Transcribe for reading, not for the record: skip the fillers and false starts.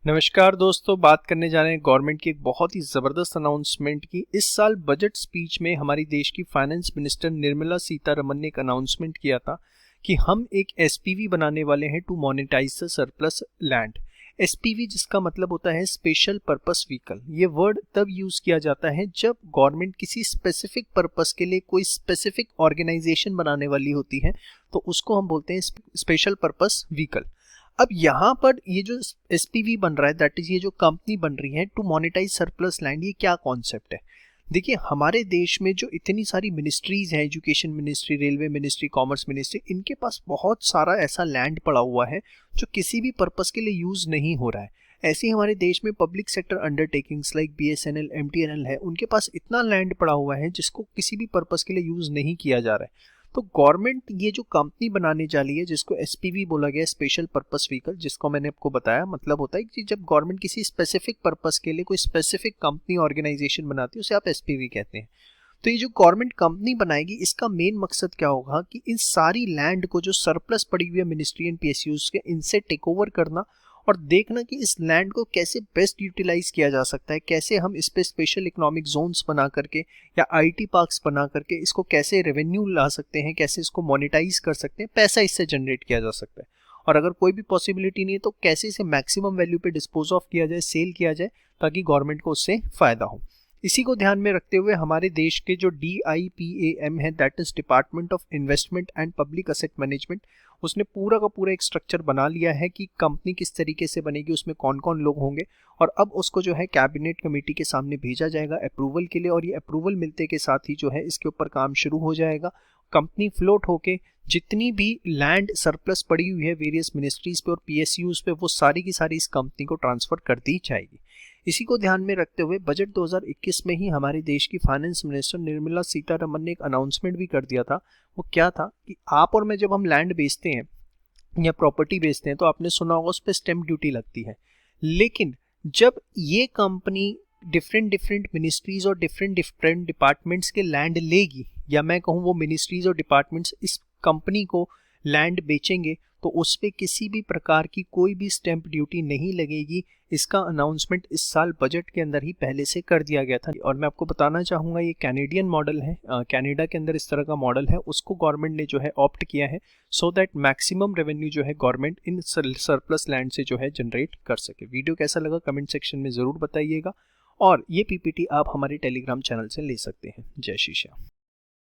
नमस्कार दोस्तों, बात करने जा रहे हैं गवर्नमेंट की एक बहुत ही ज़बरदस्त अनाउंसमेंट की। इस साल बजट स्पीच में हमारी देश की फाइनेंस मिनिस्टर निर्मला सीतारमन ने एक अनाउंसमेंट किया था कि हम एक एसपीवी बनाने वाले हैं to monetise the surplus land. SPV जिसका मतलब होता है स्पेशल पर्पस व्हीकल। ये वर्ड तब यूज़ किया जाता है जब गवर्नमेंट किसी स्पेसिफिक पर्पस के लिए कोई स्पेसिफिक ऑर्गेनाइजेशन बनाने वाली होती है, तो उसको हम बोलते हैं स्पेशल पर्पस व्हीकल। अब यहाँ पर ये जो एसपीवी बन रहा है, दैट इज ये जो कंपनी बन रही है टू मोनेटाइज सरप्लस लैंड, ये क्या कॉन्सेप्ट है? देखिए, हमारे देश में जो इतनी सारी मिनिस्ट्रीज हैं, education ministry, railway ministry, commerce ministry, इनके पास बहुत सारा ऐसा लैंड पड़ा हुआ है जो किसी भी पर्पस के लिए यूज नहीं हो रहा है। ऐसे ही हमारे देश में public sector undertakings like BSNL, MTNL है, उनके पास इतना लैंड पड़ा हुआ है जिसको किसी भी पर्पस के लिए यूज नहीं किया जा रहा है। तो गवर्नमेंट ये जो कंपनी बनाने जा रही है जिसको एसपीवी बोला गया, स्पेशल पर्पस व्हीकल, जिसको मैंने आपको बताया, मतलब होता है कि जब गवर्नमेंट किसी स्पेसिफिक पर्पस के लिए कोई स्पेसिफिक कंपनी ऑर्गेनाइजेशन बनाती है उसे आप एसपीवी कहते हैं। तो ये जो गवर्नमेंट कंपनी बनाएगी, इसका मेन मकसद क्या होगा कि इन सारी लैंड को जो सरप्लस पड़ी हुई है मिनिस्ट्री एंड पीएसयूज के, इनसे टेक ओवर करना और देखना कि इस लैंड को कैसे बेस्ट यूटिलाइज किया जा सकता है, कैसे हम इस पे स्पेशल इकोनॉमिक जोन्स बना करके या आईटी पार्क्स बना करके इसको कैसे रेवेन्यू ला सकते हैं, कैसे इसको मोनेटाइज कर सकते हैं, पैसा इससे जनरेट किया जा सकता है। और अगर कोई भी पॉसिबिलिटी नहीं है तो कैसे इसे मैक्सिमम वैल्यू पे डिस्पोज ऑफ किया जाए, सेल किया जाए, ताकि गवर्नमेंट को उससे फायदा हो। इसी को ध्यान में रखते हुए हमारे देश के जो DIPAM है, that is department of investment and public asset management, उसने पूरा का पूरा एक स्ट्रक्चर बना लिया है कि कंपनी किस तरीके से बनेगी, उसमें कौन कौन लोग होंगे, और अब उसको जो है कैबिनेट कमेटी के सामने भेजा जाएगा अप्रूवल के लिए। और ये अप्रूवल मिलते के साथ ही जो है इसके ऊपर काम शुरू हो जाएगा। कंपनी फ्लोट होके जितनी भी लैंड सरप्लस पड़ी हुई है वेरियस मिनिस्ट्रीज पे और पीएसयूज पे, वो सारी की सारी इस कंपनी को ट्रांसफर कर दी जाएगी। इसी को ध्यान में रखते हुए बजट 2021 में ही हमारे देश की फाइनेंस मिनिस्टर निर्मला सीतारमन ने एक अनाउंसमेंट भी कर दिया था। वो क्या था कि आप और मैं जब हम लैंड बेचते हैं या प्रॉपर्टी बेचते हैं तो आपने सुना होगा उस पर स्टैम्प ड्यूटी लगती है। लेकिन जब ये कंपनी डिफरेंट डिफरेंट मिनिस्ट्रीज और डिफरेंट डिफरेंट डिपार्टमेंट्स के लैंड लेगी, या मैं कहूँ वो मिनिस्ट्रीज और डिपार्टमेंट्स इस कंपनी को लैंड बेचेंगे, तो उस पर किसी भी प्रकार की कोई भी स्टैंप ड्यूटी नहीं लगेगी। इसका अनाउंसमेंट इस साल बजट के अंदर ही पहले से कर दिया गया था। और मैं आपको बताना चाहूँगा, ये कैनेडियन मॉडल है, कनाडा के अंदर इस तरह का मॉडल है, उसको गवर्नमेंट ने जो है ऑप्ट किया है सो दैट मैक्सिमम रेवेन्यू जो है गवर्नमेंट इन सरप्लस लैंड से जो है जनरेट कर सके। वीडियो कैसा लगा कमेंट सेक्शन में ज़रूर बताइएगा, और ये पीपीटी आप हमारे टेलीग्राम चैनल से ले सकते हैं। जय श्री श्याम।